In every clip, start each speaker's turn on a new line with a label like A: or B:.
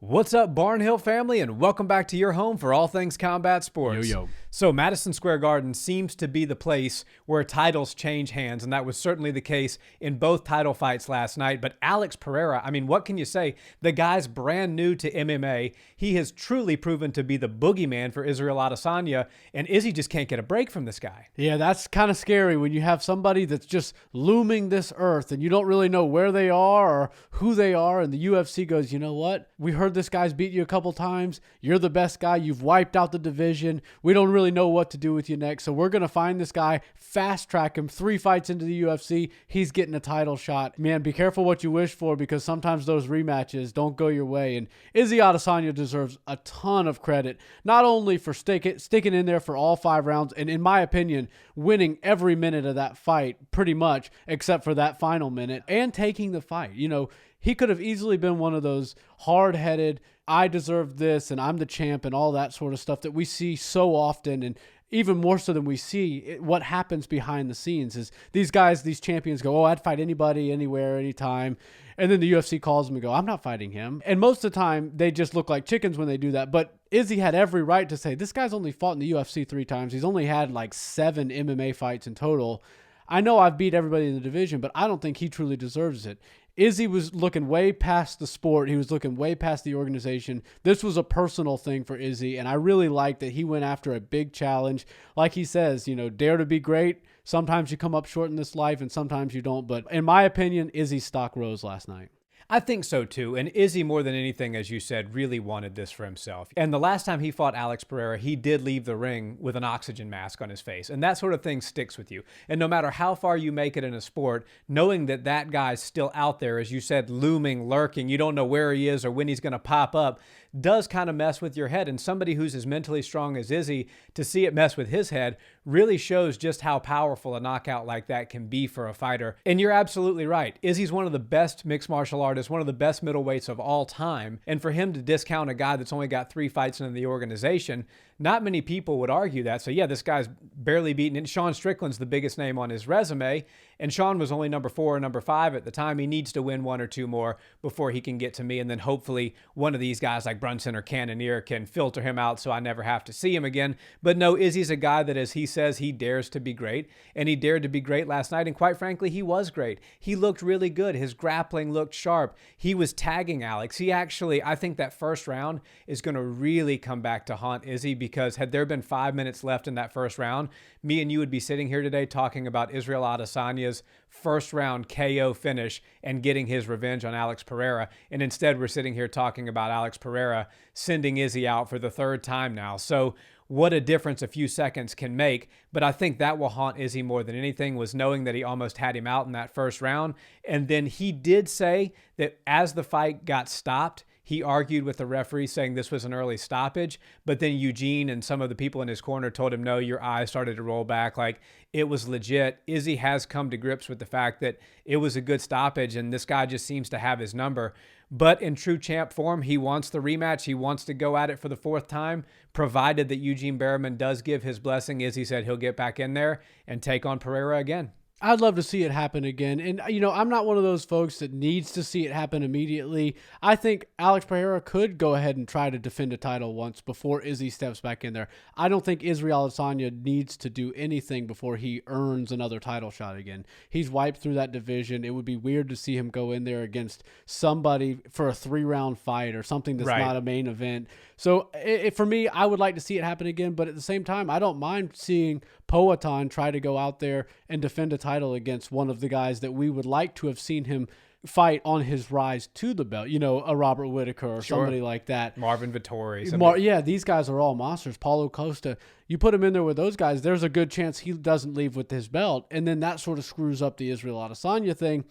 A: What's up, Barnhill family, and welcome back to your home for all things combat sports.
B: Yo.
A: So Madison Square Garden seems to be the place where titles change hands, and that was certainly the case in both title fights last night. But Alex Pereira, I mean, what can you say? The guy's brand new to MMA. He has truly proven to be the boogeyman for Israel Adesanya, and Izzy just can't get a break from this guy.
B: Yeah, that's kind of scary when you have somebody that's just looming this earth and you don't really know where they are or who they are, and the UFC goes, you know what? We heard this guy's beat you a couple times. You're the best guy. You've wiped out the division. We don't really know what to do with you next, so we're going to find this guy, fast track him, 3 fights into the UFC. He's getting a title shot. Man, be careful what you wish for, because sometimes those rematches don't go your way, and Izzy Adesanya deserves a ton of credit, not only for sticking in there for all 5 rounds, and in my opinion, winning every minute of that fight, pretty much, except for that final minute, and taking the fight. You know, he could have easily been one of those hard-headed, I deserve this and I'm the champ and all that sort of stuff that we see so often, and even more so than we see what happens behind the scenes is these guys, these champions go, oh, I'd fight anybody, anywhere, anytime. And then the UFC calls them and go, I'm not fighting him. And most of the time they just look like chickens when they do that. But Izzy had every right to say, this guy's only fought in the UFC 3 times. He's only had like 7 MMA fights in total. I know I've beat everybody in the division, but I don't think he truly deserves it. Izzy was looking way past the sport. He was looking way past the organization. This was a personal thing for Izzy, and I really like that he went after a big challenge. Like he says, you know, dare to be great. Sometimes you come up short in this life, and sometimes you don't. But in my opinion, Izzy's stock rose last night.
A: I think so too, and Izzy, more than anything, as you said, really wanted this for himself. And the last time he fought Alex Pereira, he did leave the ring with an oxygen mask on his face, and that sort of thing sticks with you. And no matter how far you make it in a sport, knowing that that guy's still out there, as you said, looming, lurking, you don't know where he is or when he's going to pop up, does kind of mess with your head. And somebody who's as mentally strong as Izzy, to see it mess with his head really shows just how powerful a knockout like that can be for a fighter. And you're absolutely right. Izzy's one of the best mixed martial artists, one of the best middleweights of all time. And for him to discount a guy that's only got 3 fights in the organization, not many people would argue that. So yeah, this guy's barely beaten. And Sean Strickland's the biggest name on his resume. And Sean was only number 4 or number 5 at the time. He needs to win 1 or 2 more before he can get to me. And then hopefully one of these guys like Brunson or Cannonier can filter him out so I never have to see him again. But no, Izzy's a guy that, as he says, he dares to be great. And he dared to be great last night. And quite frankly, he was great. He looked really good. His grappling looked sharp. He was tagging Alex. He actually, I think that first round is going to really come back to haunt Izzy, because had there been 5 minutes left in that first round, me and you would be sitting here today talking about Israel Adesanya's first round KO finish and getting his revenge on Alex Pereira. And instead, we're sitting here talking about Alex Pereira sending Izzy out for the 3rd time now. So what a difference a few seconds can make. But I think that will haunt Izzy more than anything, was knowing that he almost had him out in that first round. And then he did say that as the fight got stopped, he argued with the referee saying this was an early stoppage, but then Eugene and some of the people in his corner told him, no, your eyes started to roll back, like it was legit. Izzy has come to grips with the fact that it was a good stoppage, and this guy just seems to have his number. But in true champ form, he wants the rematch. He wants to go at it for the 4th time, provided that Eugene Berriman does give his blessing. Izzy said he'll get back in there and take on Pereira again.
B: I'd love to see it happen again. And, you know, I'm not one of those folks that needs to see it happen immediately. I think Alex Pereira could go ahead and try to defend a title once before Izzy steps back in there. I don't think Israel Adesanya needs to do anything before he earns another title shot again. He's wiped through that division. It would be weird to see him go in there against somebody for a 3-round fight or something that's not a main event. So for me, I would like to see it happen again. But at the same time, I don't mind seeing Poatan try to go out there and defend a title against one of the guys that we would like to have seen him fight on his rise to the belt. You know, a Robert Whittaker or somebody like that.
A: Marvin Vettori.
B: Yeah, these guys are all monsters. Paulo Costa. You put him in there with those guys, there's a good chance he doesn't leave with his belt. And then that sort of screws up the Israel Adesanya thing.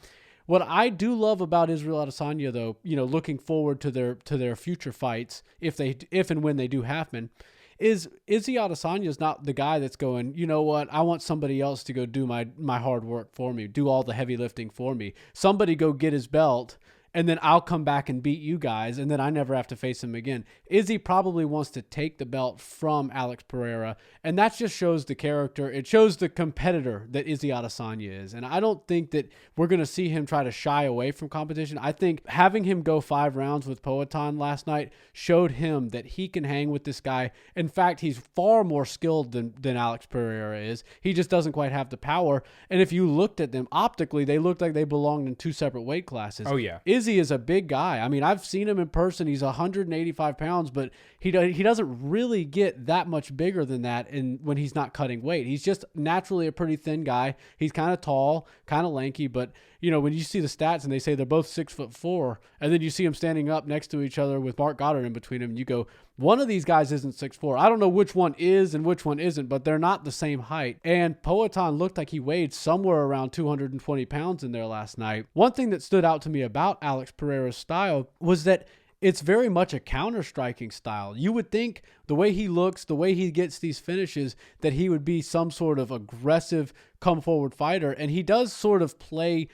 B: What I do love about Israel Adesanya, though, you know, looking forward to their future fights, if and when they do happen, is Izzy Adesanya is not the guy that's going, you know what, I want somebody else to go do my hard work for me, do all the heavy lifting for me. Somebody go get his belt and then I'll come back and beat you guys, and then I never have to face him again. Izzy probably wants to take the belt from Alex Pereira, and that just shows the character. It shows the competitor that Izzy Adesanya is, and I don't think that we're going to see him try to shy away from competition. I think having him go 5 rounds with Poatan last night showed him that he can hang with this guy. In fact, he's far more skilled than Alex Pereira is. He just doesn't quite have the power, and if you looked at them optically, they looked like they belonged in 2 separate weight classes.
A: Oh, yeah.
B: Izzy is a big guy. I mean, I've seen him in person. He's 185 pounds, but he doesn't really get that much bigger than that when he's not cutting weight. He's just naturally a pretty thin guy. He's kind of tall, kind of lanky, but when you see the stats and they say they're both 6'4", and then you see them standing up next to each other with Mark Goddard in between them, and you go, one of these guys isn't 6'4". I don't know which one is and which one isn't, but they're not the same height. And Poatan looked like he weighed somewhere around 220 pounds in there last night. One thing that stood out to me about Alex Pereira's style was that it's very much a counter-striking style. You would think the way he looks, the way he gets these finishes, that he would be some sort of aggressive, come-forward fighter. And he does sort of play,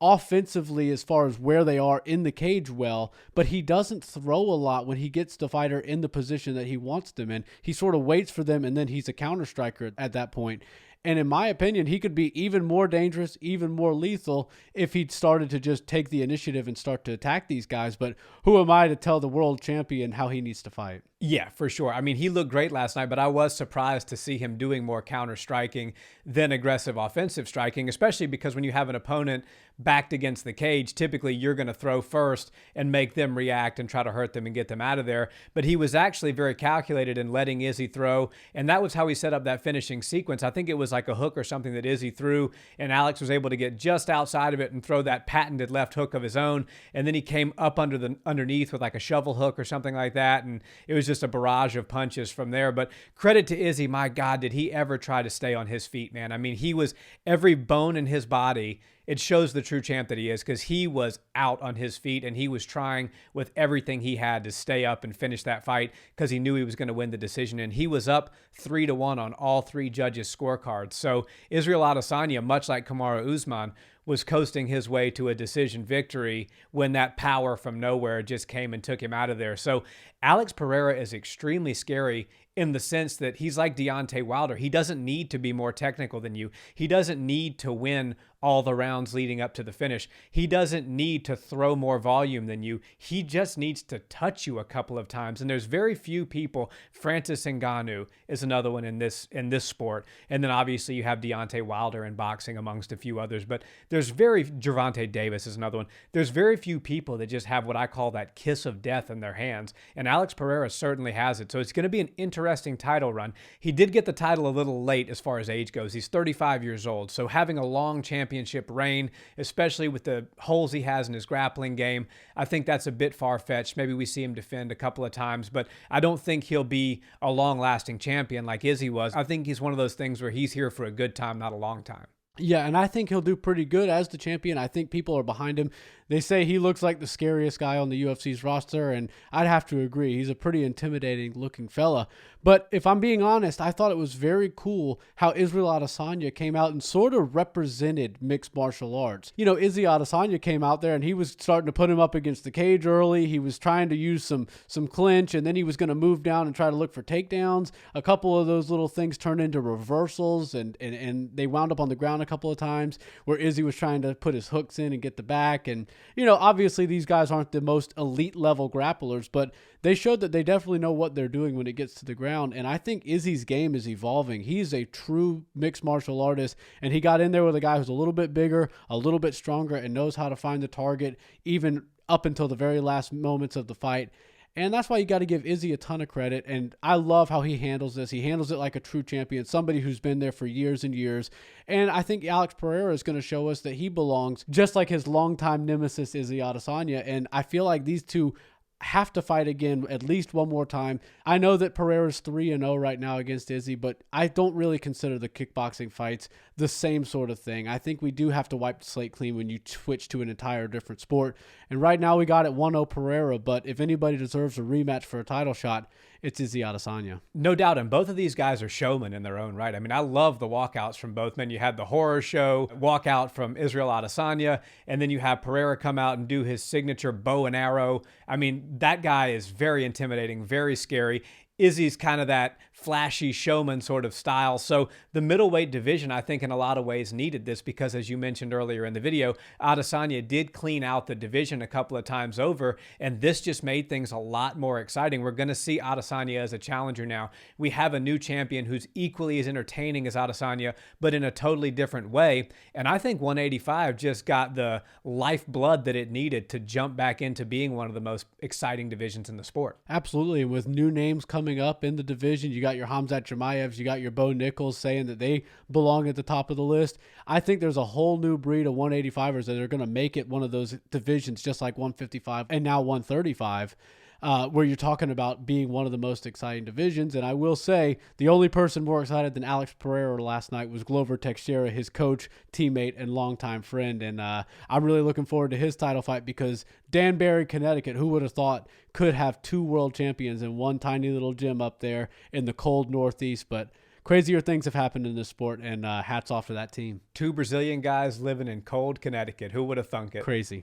B: offensively as far as where they are in the cage well, but he doesn't throw a lot when he gets the fighter in the position that he wants them in. He sort of waits for them, and then he's a counter-striker at that point. And in my opinion, he could be even more dangerous, even more lethal if he started to just take the initiative and start to attack these guys. But who am I to tell the world champion how he needs to fight?
A: Yeah, for sure. I mean, he looked great last night, but I was surprised to see him doing more counter-striking than aggressive offensive striking, especially because when you have an opponent backed against the cage, typically you're going to throw first and make them react and try to hurt them and get them out of there. But he was actually very calculated in letting Izzy throw, and that was how he set up that finishing sequence. I think it was like a hook or something that Izzy threw, and Alex was able to get just outside of it and throw that patented left hook of his own, and then he came up underneath with like a shovel hook or something like that, and it was just a barrage of punches from there. But credit to Izzy, my God, did he ever try to stay on his feet, man. I mean, he was every bone in his body. It shows the true champ that he is, because he was out on his feet and he was trying with everything he had to stay up and finish that fight, because he knew he was going to win the decision. And he was up 3-1 on all 3 judges' scorecards. So Israel Adesanya, much like Kamaru Usman, was coasting his way to a decision victory when that power from nowhere just came and took him out of there. So Alex Pereira is extremely scary in the sense that he's like Deontay Wilder. He doesn't need to be more technical than you. He doesn't need to win all the rounds leading up to the finish. He doesn't need to throw more volume than you. He just needs to touch you a couple of times. And there's very few people. Francis Ngannou is another one in this sport. And then obviously you have Deontay Wilder in boxing amongst a few others. But Gervonta Davis is another one. There's very few people that just have what I call that kiss of death in their hands. And Alex Pereira certainly has it. So it's going to be an interesting title run. He did get the title a little late as far as age goes. He's 35 years old. So having a long championship reign, especially with the holes he has in his grappling game, I think that's a bit far-fetched. Maybe we see him defend a couple of times, but I don't think he'll be a long-lasting champion like Izzy was. I think he's one of those things where he's here for a good time, not a long time.
B: Yeah, and I think he'll do pretty good as the champion. I think people are behind him. They say he looks like the scariest guy on the UFC's roster, and I'd have to agree. He's a pretty intimidating-looking fella. But if I'm being honest, I thought it was very cool how Israel Adesanya came out and sort of represented mixed martial arts. Izzy Adesanya came out there, and he was starting to put him up against the cage early. He was trying to use some clinch, and then he was going to move down and try to look for takedowns. A couple of those little things turned into reversals, and they wound up on the ground a couple of times where Izzy was trying to put his hooks in and get the back. And obviously these guys aren't the most elite level grapplers, but they showed that they definitely know what they're doing when it gets to the ground. And I think Izzy's game is evolving. He's a true mixed martial artist, and he got in there with a guy who's a little bit bigger, a little bit stronger, and knows how to find the target even up until the very last moments of the fight. And that's why you got to give Izzy a ton of credit. And I love how he handles this. He handles it like a true champion, somebody who's been there for years and years. And I think Alex Pereira is going to show us that he belongs just like his longtime nemesis, Izzy Adesanya. And I feel like these two have to fight again at least one more time. I know that Pereira's 3-0 right now against Izzy, but I don't really consider the kickboxing fights the same sort of thing. I think we do have to wipe the slate clean when you switch to an entire different sport. And right now we got it 1-0 Pereira, but if anybody deserves a rematch for a title shot, it's Izzy Adesanya.
A: No doubt, and both of these guys are showmen in their own right. I mean, I love the walkouts from both men. You had the horror show walkout from Israel Adesanya, and then you have Pereira come out and do his signature bow and arrow. I mean, that guy is very intimidating, very scary. Izzy's kind of that flashy showman sort of style. So the middleweight division, I think in a lot of ways needed this because, as you mentioned earlier in the video, Adesanya did clean out the division a couple of times over, and this just made things a lot more exciting. We're going to see Adesanya as a challenger now. We have a new champion who's equally as entertaining as Adesanya, but in a totally different way. And I think 185 just got the lifeblood that it needed to jump back into being one of the most exciting divisions in the sport.
B: Absolutely. And with new names coming up in the division, you got your Khamzat Chimaevs, you got your Bo Nichols saying that they belong at the top of the list. I think there's a whole new breed of 185ers that are going to make it one of those divisions, just like 155 and now 135. Where you're talking about being one of the most exciting divisions. And I will say the only person more excited than Alex Pereira last night was Glover Teixeira, his coach, teammate, and longtime friend. And I'm really looking forward to his title fight because Danbury, Connecticut, who would have thought, could have two world champions in one tiny little gym up there in the cold Northeast. But crazier things have happened in this sport, and hats off to that team.
A: Two Brazilian guys living in cold Connecticut. Who would have thunk it?
B: Crazy.